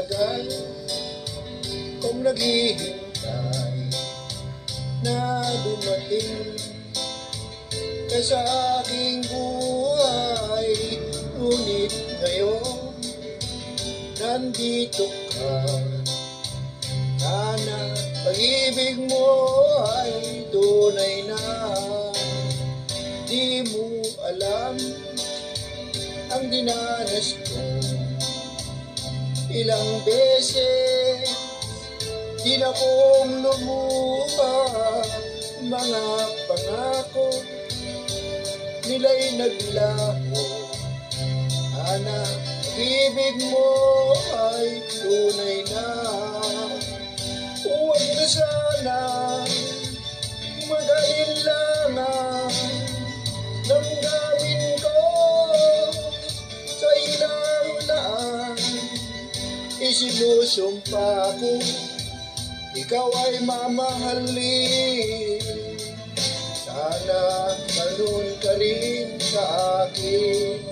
tagal kong naghihintay na dumating ka sa aking buhay. Ngunit ngayon nandito ka. Sana pag-ibig mo ay tunay na. Di mo alam ang dinanas ko. Ilang beses din akong lumuha. Mga pangako nila'y naglaho. Sana pag-ibig mo ay tunay na. Huwag na sana mag-alinlangan. Damdamin ko sa ilang laan. Isinusumpa ko ikaw ay mamahalin. Sana ganun ka rin sa akin.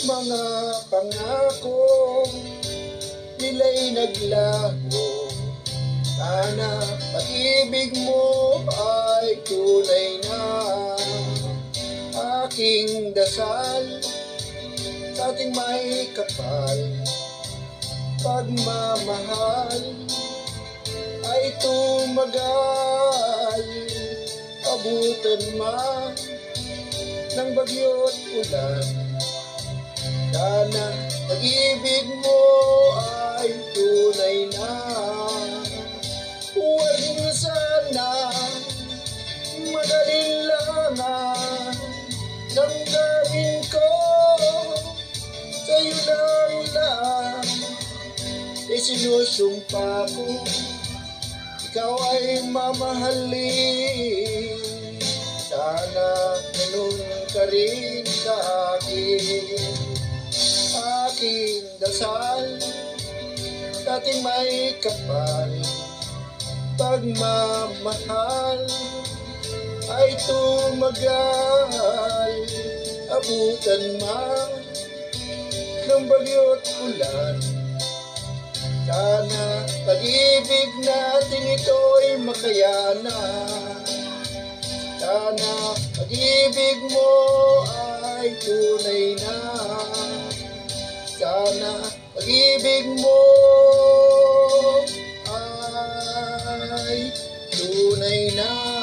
Mga pangako nila'y naglaho. Sana pag-ibig mo ay tunay na. Aking dasal sa ating may kapal. Pagmamahal ay tumagal. Abutan man ng bagyo't ulan. Sana pag-ibig mo ay tunay na. Huwag mo sana mag-alinlangan. Damdamin ko sa'yo lang. Isinusumpa ko ikaw ay mamahalin. Sana ganun ka rin sa akin. Aking dasal sa ating may kapal. Pagmamahal ay tumagal. Abutan man ng bagyo't ulan. Sana pag-ibig natin ito'y makayanan. Sana pag-ibig mo ay tunay na. Sana pag-ibig mo ay tunay na.